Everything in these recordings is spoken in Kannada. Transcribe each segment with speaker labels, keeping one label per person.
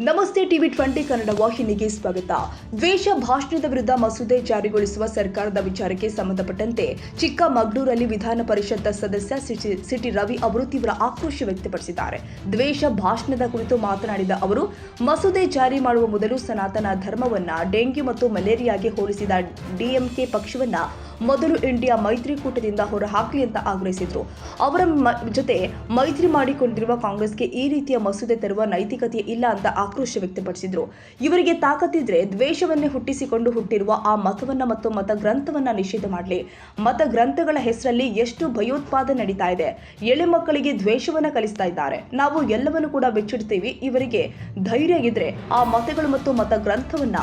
Speaker 1: ನಮಸ್ತೆ ಟಿವಿ20 ಕನ್ನಡ ವಾಹಿನಿಗೆ ಸ್ವಾಗತ. ದ್ವೇಷ ಭಾಷಣದ ವಿರುದ್ಧ ಮಸೂದೆ ಜಾರಿಗೊಳಿಸುವ ಸರ್ಕಾರದ ವಿಚಾರಕ್ಕೆ ಸಂಬಂಧಪಟ್ಟಂತೆ ಚಿಕ್ಕಮಗಳೂರಲ್ಲಿ ವಿಧಾನ ಪರಿಷತ್ ಸದಸ್ಯ ಸಿಟಿ ರವಿ ಅವರು ತೀವ್ರ ಆಕ್ರೋಶ ವ್ಯಕ್ತಪಡಿಸಿದ್ದಾರೆ. ದ್ವೇಷ ಭಾಷಣದ ಕುರಿತು ಮಾತನಾಡಿದ ಅವರು, ಮಸೂದೆ ಜಾರಿ ಮಾಡುವ ಮೊದಲು ಸನಾತನ ಧರ್ಮವನ್ನ ಡೆಂಗ್ಯೂ ಮತ್ತು ಮಲೇರಿಯಾಗೆ ಹೋಲಿಸಿದ ಡಿಎಂಕೆ ಪಕ್ಷವನ್ನ ಮೊದಲು ಇಂಡಿಯಾ ಮೈತ್ರಿಕೂಟದಿಂದ ಹೊರಹಾಕಲಿ ಅಂತ ಆಗ್ರಹಿಸಿದ್ರು. ಅವರ ಜೊತೆ ಮೈತ್ರಿ ಮಾಡಿಕೊಂಡಿರುವ ಕಾಂಗ್ರೆಸ್ಗೆ ಈ ರೀತಿಯ ಮಸೂದೆ ತರುವ ನೈತಿಕತೆ ಇಲ್ಲ ಅಂತ ಆಕ್ರೋಶ ವ್ಯಕ್ತಪಡಿಸಿದ್ರು. ಇವರಿಗೆ ತಾಕತ್ತಿದ್ರೆ ದ್ವೇಷವನ್ನೇ ಹುಟ್ಟಿಸಿಕೊಂಡು ಹುಟ್ಟಿರುವ ಆ ಮತವನ್ನ ಮತ್ತು ಮತಗ್ರಂಥವನ್ನ ನಿಷೇಧ ಮಾಡಲಿ. ಮತಗ್ರಂಥಗಳ ಹೆಸರಲ್ಲಿ ಎಷ್ಟು ಭಯೋತ್ಪಾದನೆ ನಡೀತಾ ಇದೆ. ಎಳೆ ಮಕ್ಕಳಿಗೆ ದ್ವೇಷವನ್ನ ಕಲಿಸ್ತಾ ಇದ್ದಾರೆ. ನಾವು ಎಲ್ಲವನ್ನು ಕೂಡ ಬೆಚ್ಚಿಡ್ತೀವಿ. ಇವರಿಗೆ ಧೈರ್ಯ ಇದ್ರೆ ಆ ಮತಗಳು ಮತ್ತು ಮತಗ್ರಂಥವನ್ನ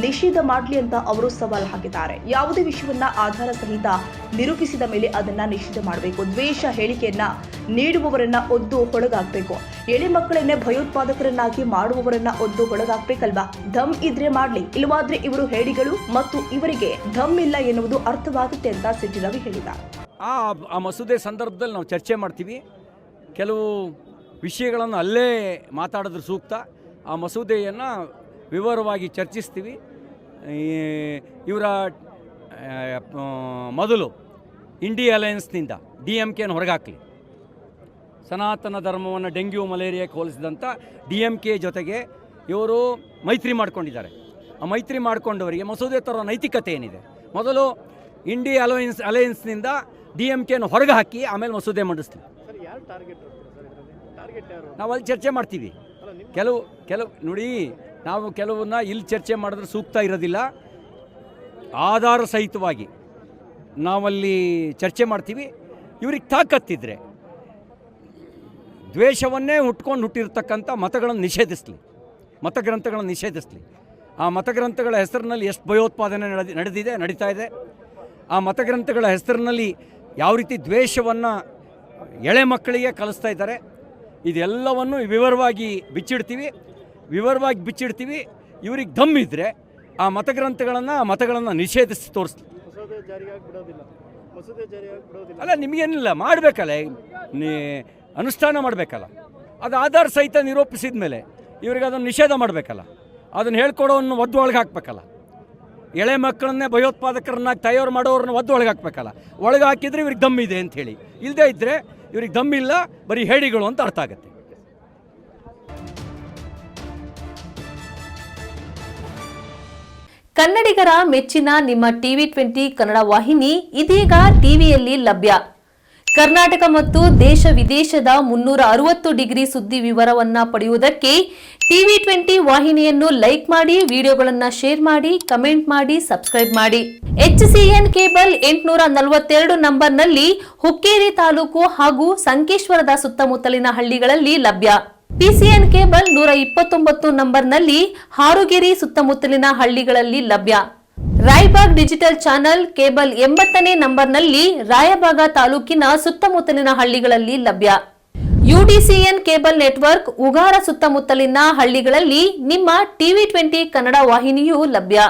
Speaker 1: ನಿಷೇಧ ಮಾಡಲಿ ಅಂತ ಅವರು ಸವಾಲು ಹಾಕಿದ್ದಾರೆ. ಯಾವುದೇ ವಿಷಯವನ್ನ ಆಧಾರ ಸಹಿತ ನಿರೂಪಿಸಿದ ಮೇಲೆ ಅದನ್ನ ನಿಷೇಧ ಮಾಡಬೇಕು. ದ್ವೇಷ ಹೇಳಿಕೆಯನ್ನ ನೀಡುವವರನ್ನ ಒದ್ದು ಹೊಳಗಾಗಬೇಕು. ಎಳೆ ಮಕ್ಕಳನ್ನೇ ಭಯೋತ್ಪಾದಕರನ್ನಾಗಿ ಮಾಡುವವರನ್ನ ಒದ್ದು ಹೊಳಗಾಗಬೇಕಲ್ವಾ? ಧಮ್ ಇದ್ರೆ ಮಾಡ್ಲಿ, ಇಲ್ಲವಾದ್ರೆ ಇವರು ಹೇಡಿಗಳು ಮತ್ತು ಇವರಿಗೆ ಧಮ್ ಇಲ್ಲ ಎನ್ನುವುದು ಅರ್ಥವಾಗುತ್ತೆ ಅಂತ ಸಿಟಿ ರವಿ ಹೇಳಿದ್ದಾರೆ.
Speaker 2: ಆ ಮಸೂದೆ ಸಂದರ್ಭದಲ್ಲಿ ನಾವು ಚರ್ಚೆ ಮಾಡ್ತೀವಿ. ಕೆಲವು ವಿಷಯಗಳನ್ನು ಅಲ್ಲೇ ಮಾತಾಡಿದ್ರೆ ಸೂಕ್ತ. ಆ ಮಸೂದೆಯನ್ನು ವಿವರವಾಗಿ ಚರ್ಚಿಸ್ತೀವಿ. ಇವರ ಮೊದಲು ಇಂಡಿಯಾ ಅಲಯನ್ಸ್ನಿಂದ DMKನ ಹೊರಗಾಕಲಿ. ಸನಾತನ ಧರ್ಮವನ್ನು ಡೆಂಗ್ಯೂ ಮಲೇರಿಯಾಕ್ಕೆ ಹೋಲಿಸಿದಂಥ DMK ಜೊತೆಗೆ ಇವರು ಮೈತ್ರಿ ಮಾಡ್ಕೊಂಡಿದ್ದಾರೆ. ಆ ಮೈತ್ರಿ ಮಾಡಿಕೊಂಡವರಿಗೆ ಮಸೂದೆ ತರೋ ನೈತಿಕತೆ ಏನಿದೆ? ಮೊದಲು ಇಂಡಿಯಾ ಅಲಯನ್ಸ್ನಿಂದ DMKನ ಹೊರಗೆ ಹಾಕಿ ಆಮೇಲೆ ಮಸೂದೆ ಮಂಡಿಸ್ತೀವಿ. ನಾವು ಅಲ್ಲಿ ಚರ್ಚೆ ಮಾಡ್ತೀವಿ. ಕೆಲವು ನೋಡಿ, ನಾವು ಕೆಲವನ್ನ ಇಲ್ಲಿ ಚರ್ಚೆ ಮಾಡಿದ್ರೆ ಸೂಕ್ತ ಇರೋದಿಲ್ಲ. ಆಧಾರ ಸಹಿತವಾಗಿ ನಾವಲ್ಲಿ ಚರ್ಚೆ ಮಾಡ್ತೀವಿ. ಇವ್ರಿಗೆ ತಾಕತ್ತಿದ್ರೆ ದ್ವೇಷವನ್ನೇ ಹುಟ್ಟಿರ್ತಕ್ಕಂಥ ಮತಗಳನ್ನು ನಿಷೇಧಿಸಲಿ, ಮತಗ್ರಂಥಗಳನ್ನು ನಿಷೇಧಿಸಲಿ. ಆ ಮತಗ್ರಂಥಗಳ ಹೆಸರಿನಲ್ಲಿ ಎಷ್ಟು ಭಯೋತ್ಪಾದನೆ ನಡೀತಾ ಇದೆ. ಆ ಮತಗ್ರಂಥಗಳ ಹೆಸರಿನಲ್ಲಿ ಯಾವ ರೀತಿ ದ್ವೇಷವನ್ನು ಎಳೆ ಮಕ್ಕಳಿಗೆ ಕಲಿಸ್ತಾ ಇದ್ದಾರೆ. ಇದೆಲ್ಲವನ್ನು ವಿವರವಾಗಿ ಬಿಚ್ಚಿಡ್ತೀವಿ. ಇವ್ರಿಗೆ ದಮ್ಮಿದ್ರೆ ಆ ಮತಗಳನ್ನು ನಿಷೇಧಿಸಿ ತೋರಿಸ್ಲಿ. ಅಲ್ಲ, ನಿಮಗೇನಿಲ್ಲ, ಮಾಡಬೇಕಲ್ಲ, ಅನುಷ್ಠಾನ ಮಾಡಬೇಕಲ್ಲ. ಅದು ಆಧಾರ ಸಹಿತ ನಿರೂಪಿಸಿದ ಮೇಲೆ ಇವ್ರಿಗೆ ಅದನ್ನು ನಿಷೇಧ ಮಾಡಬೇಕಲ್ಲ. ಅದನ್ನು ಹೇಳ್ಕೊಡೋವನ್ನು ಒದ್ದು ಒಳಗೆ ಹಾಕಬೇಕಲ್ಲ. ಎಳೆ ಮಕ್ಕಳನ್ನೇ ಭಯೋತ್ಪಾದಕರನ್ನಾಗಿ ತಯಾರು ಮಾಡೋರನ್ನ ಒದ್ದು ಒಳಗೆ ಹಾಕಬೇಕಲ್ಲ. ಒಳಗೆ ಹಾಕಿದರೆ ಇವ್ರಿಗೆ ದಮ್ಮಿದೆ ಅಂಥೇಳಿ, ಇಲ್ಲದೇ ಇದ್ದರೆ ಇವ್ರಿಗೆ ದಮ್ಮಿಲ್ಲ, ಬರೀ ಹೇಡಿಗಳು ಅಂತ ಅರ್ಥ ಆಗುತ್ತೆ.
Speaker 3: ಕನ್ನಡಿಗರ ಮೆಚ್ಚಿನ ನಿಮ್ಮ ಟಿವಿ20 ಕನ್ನಡ ವಾಹಿನಿ ಇದೀಗ ಟಿವಿಯಲ್ಲಿ ಲಭ್ಯ. ಕರ್ನಾಟಕ ಮತ್ತು ದೇಶ ವಿದೇಶದ 360 ಡಿಗ್ರಿ ಸುದ್ದಿ ವಿವರವನ್ನ ಪಡೆಯುವುದಕ್ಕೆ ಟಿವಿ20 ವಾಹಿನಿಯನ್ನು ಲೈಕ್ ಮಾಡಿ, ವಿಡಿಯೋಗಳನ್ನು ಶೇರ್ ಮಾಡಿ, ಕಮೆಂಟ್ ಮಾಡಿ, ಸಬ್ಸ್ಕ್ರೈಬ್ ಮಾಡಿ. HCN ಕೇಬಲ್ 842 ನಂಬರ್ನಲ್ಲಿ ಹುಕ್ಕೇರಿ ತಾಲೂಕು ಹಾಗೂ ಸಂಕೇಶ್ವರದ ಸುತ್ತಮುತ್ತಲಿನ ಹಳ್ಳಿಗಳಲ್ಲಿ ಲಭ್ಯ. PCN ಕೇಬಲ್ 129 ನಂಬರ್ನಲ್ಲಿ ಹಾರುಗೆರೆ ಸುತ್ತಮುತ್ತಲಿನ ಹಳ್ಳಿಗಳಲ್ಲಿ ಲಭ್ಯ. ರಾಯಬಾಗ್ ಡಿಜಿಟಲ್ ಚಾನೆಲ್ ಕೇಬಲ್ 80ನೇ ನಂಬರ್ನಲ್ಲಿ ರಾಯಬಾಗ ತಾಲೂಕಿನ ಸುತ್ತಮುತ್ತಲಿನ ಹಳ್ಳಿಗಳಲ್ಲಿ ಲಭ್ಯ. UDCN ಕೇಬಲ್ ನೆಟ್ವರ್ಕ್ ಉಗಾರ ಸುತ್ತಮುತ್ತಲಿನ ಹಳ್ಳಿಗಳಲ್ಲಿ ನಿಮ್ಮ ಟಿವಿ20 ಕನ್ನಡ ವಾಹಿನಿಯೂ ಲಭ್ಯ.